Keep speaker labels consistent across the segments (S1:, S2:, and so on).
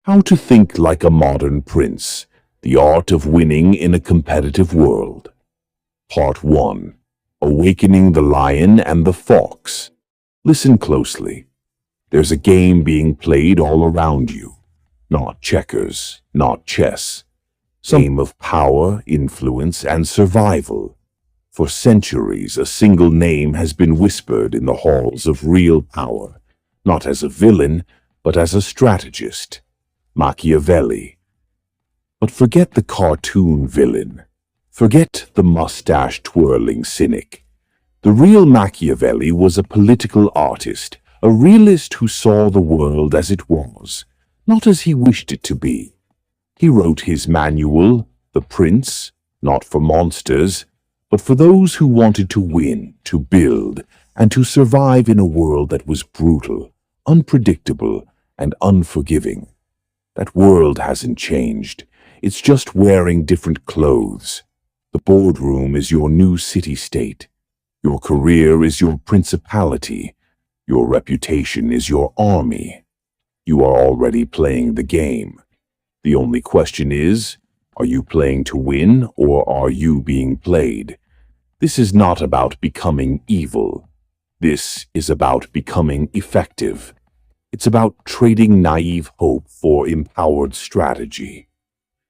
S1: How to think like a modern prince, the art of winning in a competitive world. Part 1. Awakening the Lion and the Fox. Listen closely. There's a game being played all around you. Not checkers, not chess. Some game of power, influence, and survival. For centuries, a single name has been whispered in the halls of real power, not as a villain, but as a strategist. Machiavelli. But forget the cartoon villain. Forget the mustache-twirling cynic. The real Machiavelli was a political artist, a realist who saw the world as it was, not as he wished it to be. He wrote his manual, The Prince, not for monsters, but for those who wanted to win, to build, and to survive in a world that was brutal, unpredictable, and unforgiving. That world hasn't changed. It's just wearing different clothes. The boardroom is your new city-state. Your career is your principality. Your reputation is your army. You are already playing the game. The only question is, are you playing to win or are you being played? This is not about becoming evil. This is about becoming effective. It's about trading naive hope for empowered strategy.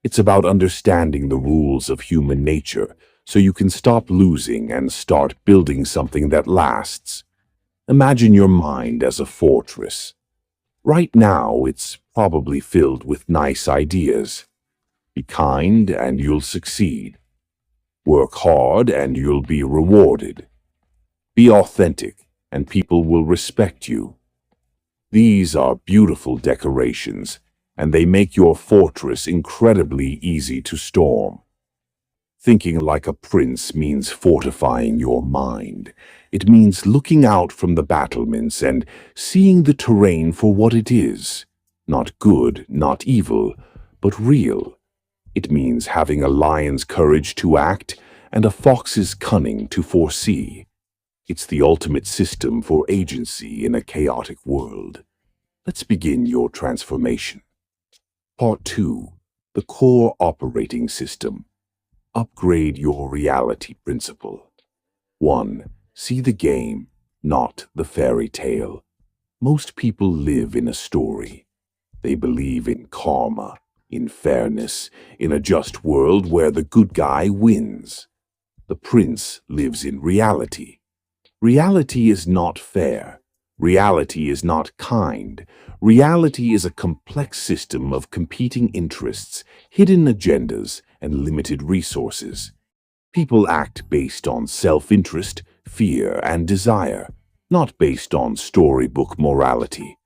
S1: It's about understanding the rules of human nature so you can stop losing and start building something that lasts. Imagine your mind as a fortress. Right now, it's probably filled with nice ideas. Be kind and you'll succeed. Work hard and you'll be rewarded. Be authentic and people will respect you. These are beautiful decorations, and they make your fortress incredibly easy to storm. Thinking like a prince means fortifying your mind. It means looking out from the battlements and seeing the terrain for what it is. Not good, not evil, but real. It means having a lion's courage to act and a fox's cunning to foresee. It's the ultimate system for agency in a chaotic world. Let's begin your transformation. Part 2. The core operating system. Upgrade your reality principle. 1. See the game, not the fairy tale. Most people live in a story. They believe in karma, in fairness, in a just world where the good guy wins. The prince lives in reality. Reality is not fair. Reality is not kind. Reality is a complex system of competing interests, hidden agendas, and limited resources. People act based on self-interest, fear, and desire, not based on storybook morality.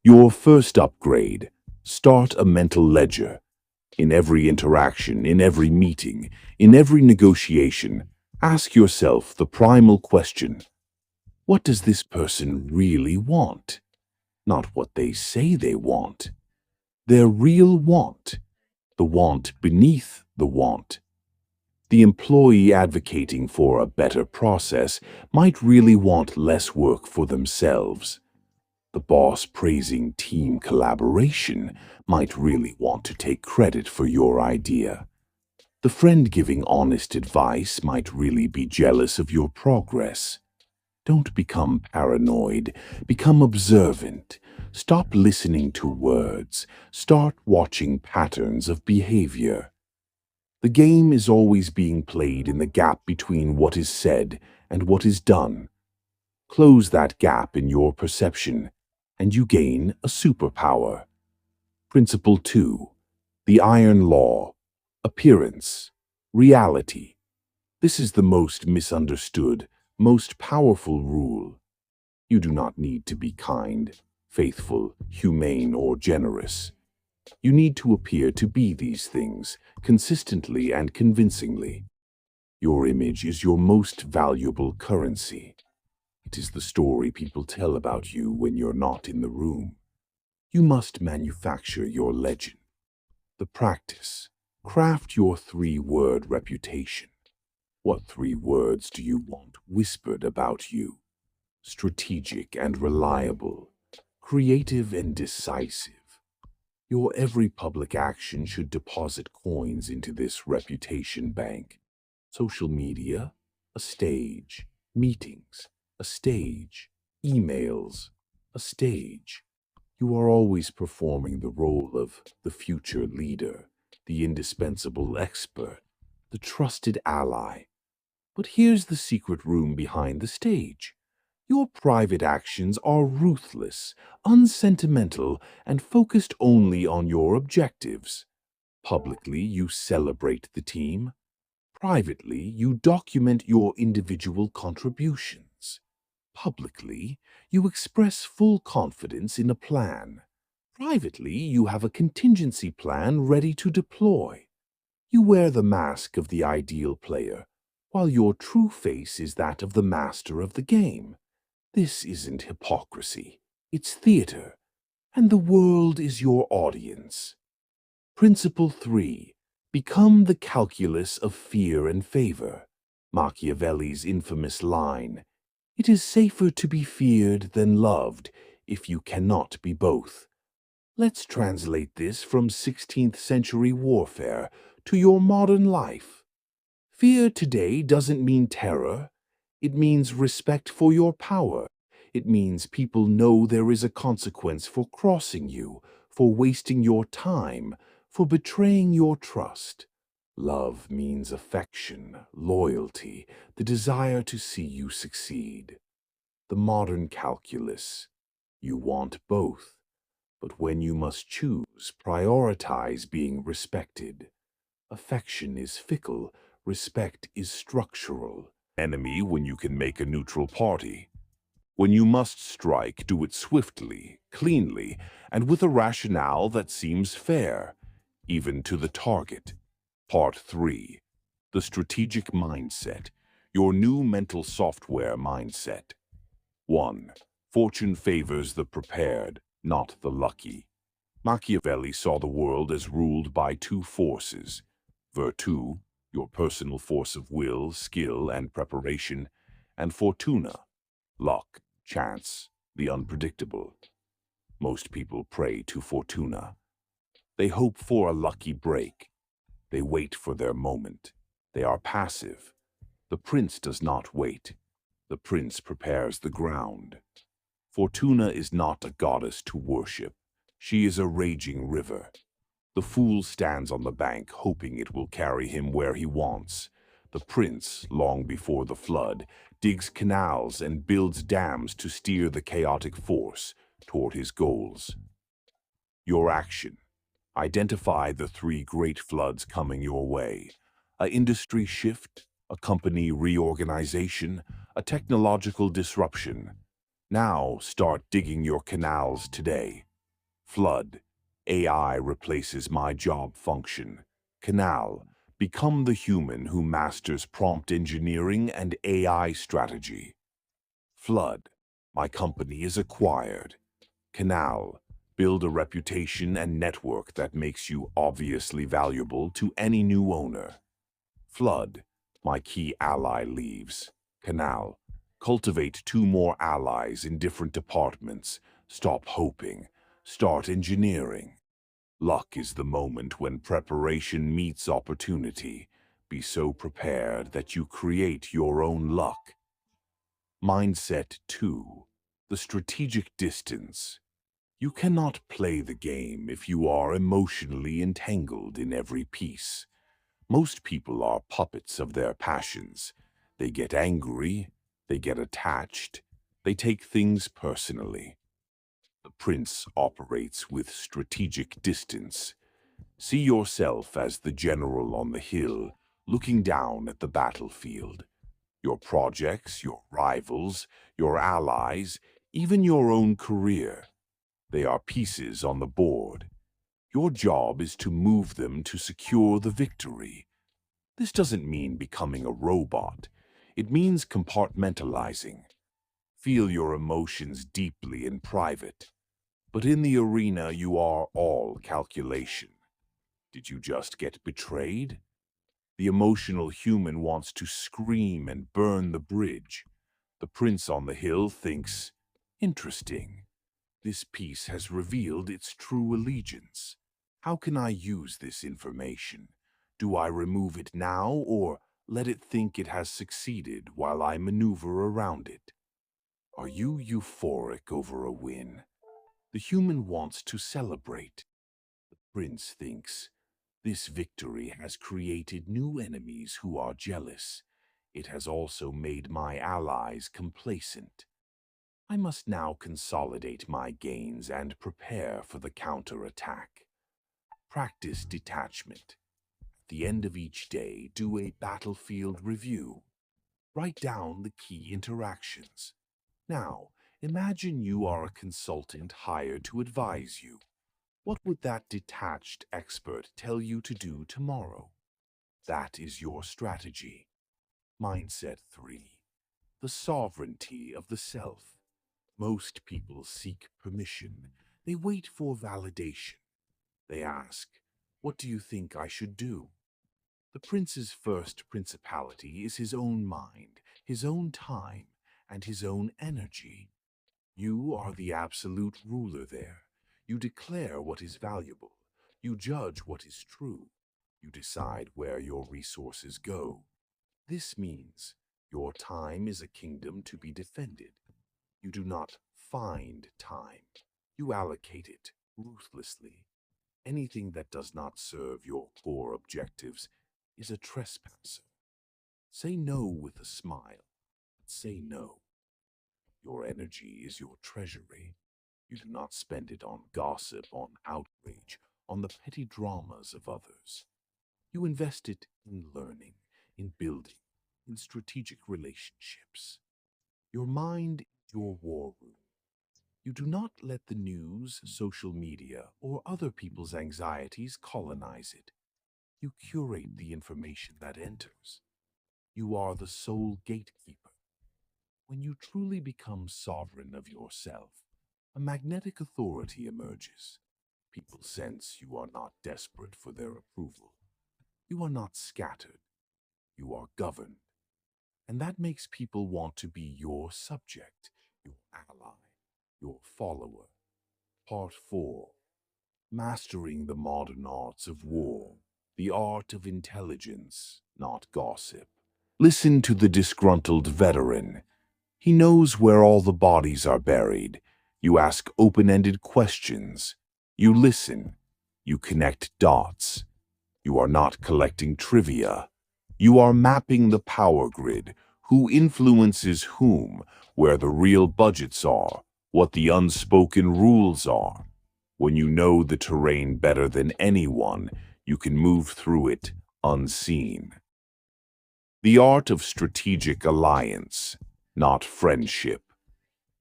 S1: Your first upgrade: start a mental ledger. In every interaction, in every meeting, in every negotiation, ask yourself the primal question: what does this person really want? Not what they say they want. Their real want. The want beneath the want. The employee advocating for a better process might really want less work for themselves. The boss praising team collaboration might really want to take credit for your idea. The friend giving honest advice might really be jealous of your progress. Don't become paranoid. Become observant. Stop listening to words. Start watching patterns of behavior. The game is always being played in the gap between what is said and what is done. Close that gap in your perception, and you gain a superpower. Principle 2. The Iron Law. Appearance. Reality. This is the most misunderstood, most powerful rule. You do not need to be kind, faithful, humane, or generous. You need to appear to be these things, consistently and convincingly. Your image is your most valuable currency. It is the story people tell about you when you're not in the room. You must manufacture your legend. The practice. Craft your 3-word reputation. What 3 words do you want whispered about you? Strategic and reliable. Creative and decisive. Your every public action should deposit coins into this reputation bank. Social media, a stage. Meetings, a stage. Emails, a stage. You are always performing the role of the future leader, the indispensable expert, the trusted ally. But here's the secret room behind the stage. Your private actions are ruthless, unsentimental, and focused only on your objectives. Publicly, you celebrate the team. Privately, you document your individual contributions. Publicly, you express full confidence in a plan. Privately, you have a contingency plan ready to deploy. You wear the mask of the ideal player, while your true face is that of the master of the game. This isn't hypocrisy, it's theater, and the world is your audience. Principle 3. Become the calculus of fear and favor. Machiavelli's infamous line, "It is safer to be feared than loved if you cannot be both." Let's translate this from 16th century warfare to your modern life. Fear today doesn't mean terror. It means respect for your power. It means people know there is a consequence for crossing you, for wasting your time, for betraying your trust. Love means affection, loyalty, the desire to see you succeed. The modern calculus. You want both. But when you must choose, prioritize being respected. Affection is fickle, respect is structural. Enemy when you can make a neutral party. When you must strike, do it swiftly, cleanly, and with a rationale that seems fair, even to the target. Part 3. The strategic mindset. Your new mental software mindset. 1. Fortune favors the prepared, not the lucky. Machiavelli saw the world as ruled by two forces: virtù, your personal force of will, skill, and preparation, and fortuna, luck, chance, the unpredictable. Most people pray to fortuna. They hope for a lucky break. They wait for their moment. They are passive. The prince does not wait. The prince prepares the ground. Fortuna is not a goddess to worship. She is a raging river. The fool stands on the bank, hoping it will carry him where he wants. The prince, long before the flood, digs canals and builds dams to steer the chaotic force toward his goals. Your action. Identify the three great floods coming your way: a industry shift, a company reorganization, a technological disruption. Now start digging your canals today. Flood. AI replaces my job function. Canal. Become the human who masters prompt engineering and AI strategy. Flood. My company is acquired. Canal. Build a reputation and network that makes you obviously valuable to any new owner. Flood. My key ally leaves. Canal. Cultivate two more allies in different departments. Stop hoping. Start engineering. Luck is the moment when preparation meets opportunity. Be so prepared that you create your own luck. Mindset 2. The strategic distance. You cannot play the game if you are emotionally entangled in every piece. Most people are puppets of their passions. They get angry, they get attached, they take things personally. The prince operates with strategic distance. See yourself as the general on the hill, looking down at the battlefield. Your projects, your rivals, your allies, even your own career. They are pieces on the board. Your job is to move them to secure the victory. This doesn't mean becoming a robot. It means compartmentalizing. Feel your emotions deeply in private. But in the arena, you are all calculation. Did you just get betrayed? The emotional human wants to scream and burn the bridge. The prince on the hill thinks, interesting. This piece has revealed its true allegiance. How can I use this information? Do I remove it now or let it think it has succeeded while I maneuver around it? Are you euphoric over a win? The human wants to celebrate. The prince thinks, this victory has created new enemies who are jealous. It has also made my allies complacent. I must now consolidate my gains and prepare for the counterattack. Practice detachment. At the end of each day, do a battlefield review. Write down the key interactions. Now, imagine you are a consultant hired to advise you. What would that detached expert tell you to do tomorrow? That is your strategy. Mindset 3. The sovereignty of the self. Most people seek permission. They wait for validation. They ask, what do you think I should do? The prince's first principality is his own mind, his own time, and his own energy. You are the absolute ruler there. You declare what is valuable. You judge what is true. You decide where your resources go. This means your time is a kingdom to be defended. You do not find time. You allocate it ruthlessly. Anything that does not serve your core objectives is a trespasser. Say no with a smile. Say no. Your energy is your treasury. You do not spend it on gossip, on outrage, on the petty dramas of others. You invest it in learning, in building, in strategic relationships. Your mind is your war room. You do not let the news, social media, or other people's anxieties colonize it. You curate the information that enters. You are the sole gatekeeper. When you truly become sovereign of yourself, a magnetic authority emerges. People sense you are not desperate for their approval. You are not scattered. You are governed. And that makes people want to be your subject, your ally, your follower. Part 4. Mastering the modern arts of war, the art of intelligence, not gossip. Listen to the disgruntled veteran. He knows where all the bodies are buried. You ask open-ended questions. You listen. You connect dots. You are not collecting trivia. You are mapping the power grid, who influences whom, where the real budgets are, what the unspoken rules are. When you know the terrain better than anyone, you can move through it unseen. The art of strategic alliance, not friendship.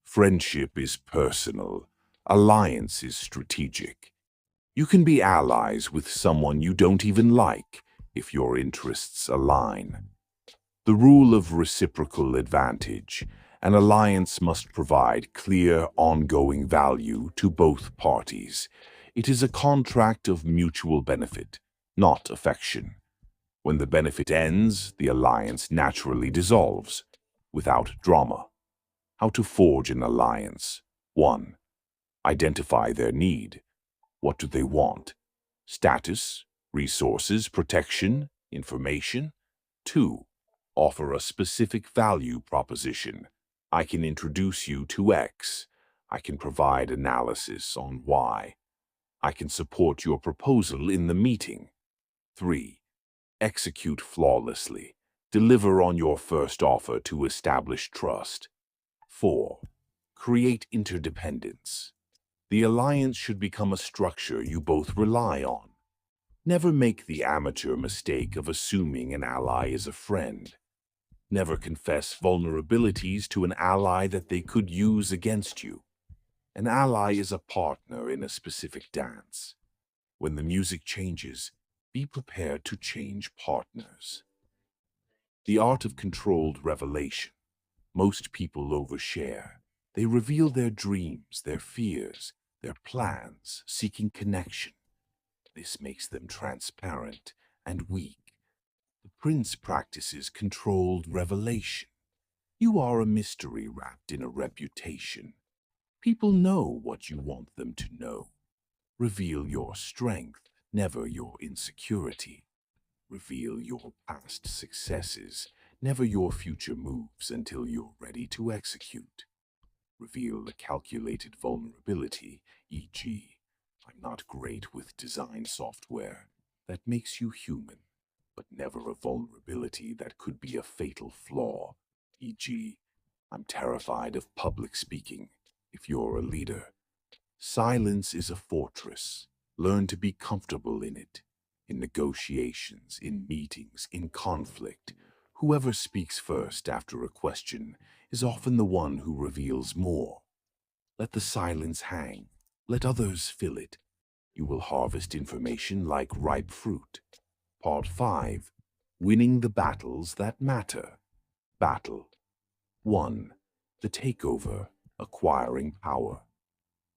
S1: Friendship is personal. Alliance is strategic. You can be allies with someone you don't even like if your interests align. The rule of reciprocal advantage. An alliance must provide clear, ongoing value to both parties. It is a contract of mutual benefit, not affection. When the benefit ends, the alliance naturally dissolves, without drama. How to forge an alliance. 1. Identify their need. What do they want? Status, resources, protection, information. 2. Offer a specific value proposition. I can introduce you to X. I can provide analysis on Y. I can support your proposal in the meeting. 3. Execute flawlessly. Deliver on your first offer to establish trust. 4. Create interdependence. The alliance should become a structure you both rely on. Never make the amateur mistake of assuming an ally is a friend. Never confess vulnerabilities to an ally that they could use against you. An ally is a partner in a specific dance. When the music changes, be prepared to change partners. The art of controlled revelation. Most people overshare. They reveal their dreams, their fears, their plans, seeking connection. This makes them transparent and weak. The prince practices controlled revelation. You are a mystery wrapped in a reputation. People know what you want them to know. Reveal your strength, never your insecurity. Reveal your past successes, never your future moves until you're ready to execute. Reveal a calculated vulnerability, e.g., I'm not great with design software. That makes you human, but never a vulnerability that could be a fatal flaw, e.g., I'm terrified of public speaking. If you're a leader, silence is a fortress. Learn to be comfortable in it. In negotiations, in meetings, in conflict, whoever speaks first after a question is often the one who reveals more. Let the silence hang. Let others fill it. You will harvest information like ripe fruit. Part 5. Winning the battles that matter. Battle 1. The takeover, acquiring power.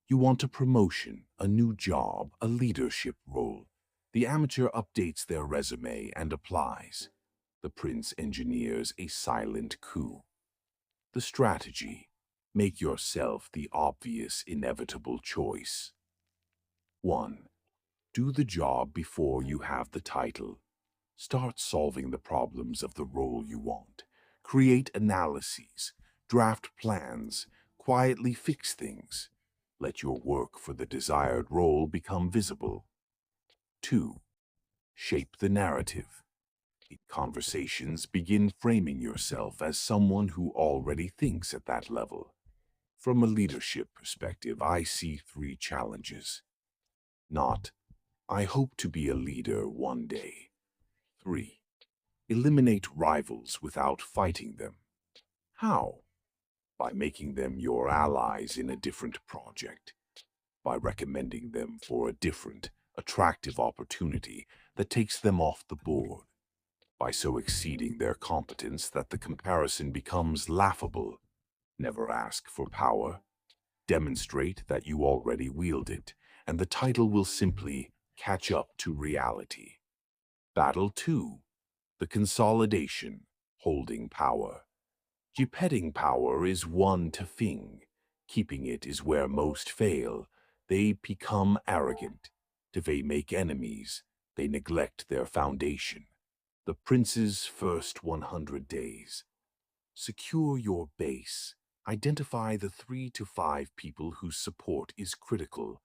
S1: You want a promotion, a new job, a leadership role. The amateur updates their resume and applies. The prince engineers a silent coup. The strategy: make yourself the obvious, inevitable choice. 1. Do the job before you have the title. Start solving the problems of the role you want. Create analyses, draft plans, quietly fix things. Let your work for the desired role become visible. 2. Shape the narrative. In conversations, begin framing yourself as someone who already thinks at that level. From a leadership perspective, I see 3 challenges. Not, I hope to be a leader one day. 3. Eliminate rivals without fighting them. How? By making them your allies in a different project. By recommending them for a different, attractive opportunity that takes them off the board. By so exceeding their competence that the comparison becomes laughable. Never ask for power. Demonstrate that you already wield it, and the title will simply catch up to reality. Battle 2. The consolidation, holding power. Gipetting power is one to fing. Keeping it is where most fail. They become arrogant. They make enemies. They neglect their foundation. The prince's first 100 days. Secure your base. Identify the 3 to 5 people whose support is critical.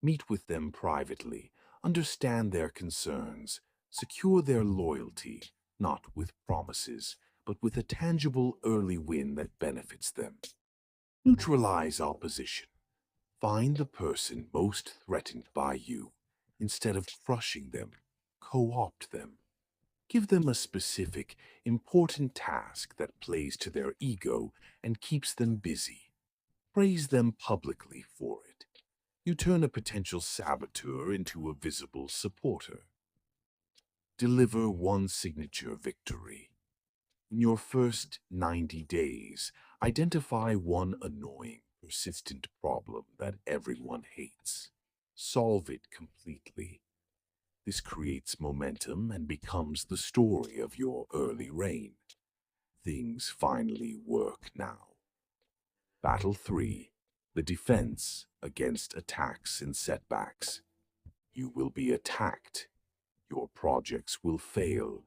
S1: Meet with them privately. Understand their concerns. Secure their loyalty, not with promises, but with a tangible early win that benefits them. Neutralize opposition. Find the person most threatened by you. Instead of crushing them, co-opt them. Give them a specific, important task that plays to their ego and keeps them busy. Praise them publicly for it. You turn a potential saboteur into a visible supporter. Deliver one signature victory. In your first 90 days, identify one annoying, persistent problem that everyone hates. Solve it completely. This creates momentum and becomes the story of your early reign. Things finally work now. Battle 3. The defense against attacks and setbacks. You will be attacked. Your projects will fail.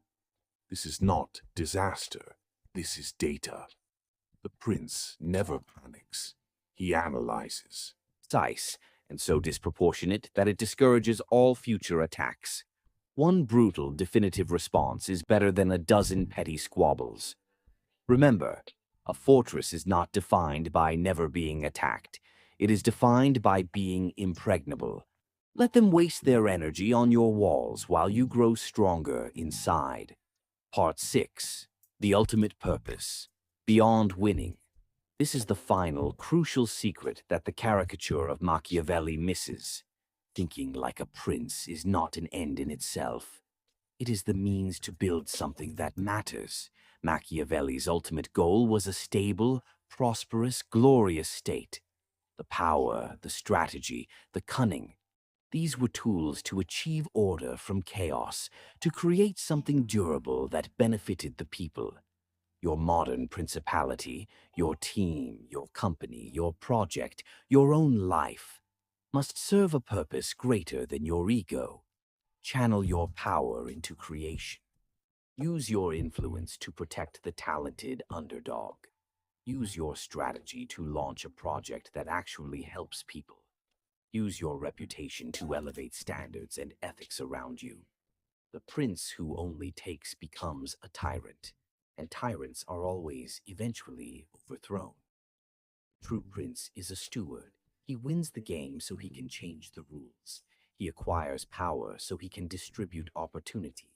S1: This is not disaster. This is data. The prince never panics. He analyzes.
S2: Precise, and so disproportionate that it discourages all future attacks. One brutal, definitive response is better than a dozen petty squabbles. Remember, a fortress is not defined by never being attacked. It is defined by being impregnable. Let them waste their energy on your walls while you grow stronger inside. Part 6. The ultimate purpose. Beyond winning. This is the final, crucial secret that the caricature of Machiavelli misses. Thinking like a prince is not an end in itself. It is the means to build something that matters. Machiavelli's ultimate goal was a stable, prosperous, glorious state. The power, the strategy, the cunning. These were tools to achieve order from chaos, to create something durable that benefited the people. Your modern principality, your team, your company, your project, your own life, must serve a purpose greater than your ego. Channel your power into creation. Use your influence to protect the talented underdog. Use your strategy to launch a project that actually helps people. Use your reputation to elevate standards and ethics around you. The prince who only takes becomes a tyrant, and tyrants are always eventually overthrown. True prince is a steward. He wins the game so he can change the rules. He acquires power so he can distribute opportunity.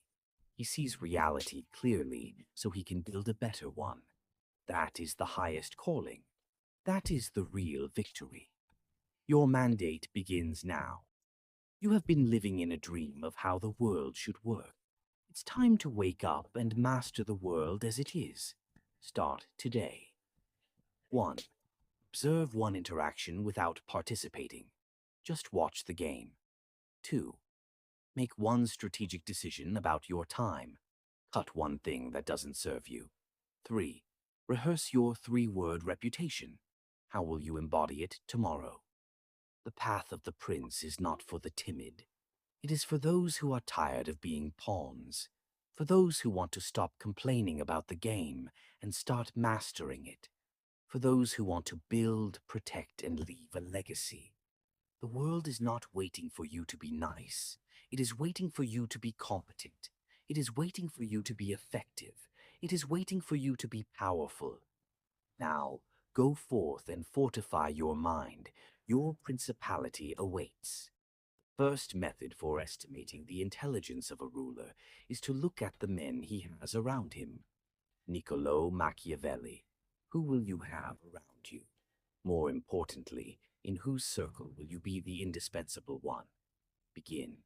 S2: He sees reality clearly so he can build a better one. That is the highest calling. That is the real victory. Your mandate begins now. You have been living in a dream of how the world should work. It's time to wake up and master the world as it is. Start today. 1. Observe one interaction without participating. Just watch the game. 2. Make one strategic decision about your time. Cut one thing that doesn't serve you. 3. Rehearse your 3-word reputation. How will you embody it tomorrow? The path of the prince is not for the timid. It is for those who are tired of being pawns, for those who want to stop complaining about the game and start mastering it, for those who want to build, protect, and leave a legacy. The world is not waiting for you to be nice. It is waiting for you to be competent. It is waiting for you to be effective. It is waiting for you to be powerful. Now, go forth and fortify your mind. Your principality awaits. The first method for estimating the intelligence of a ruler is to look at the men he has around him. Niccolò Machiavelli. Who will you have around you? More importantly, in whose circle will you be the indispensable one? Begin.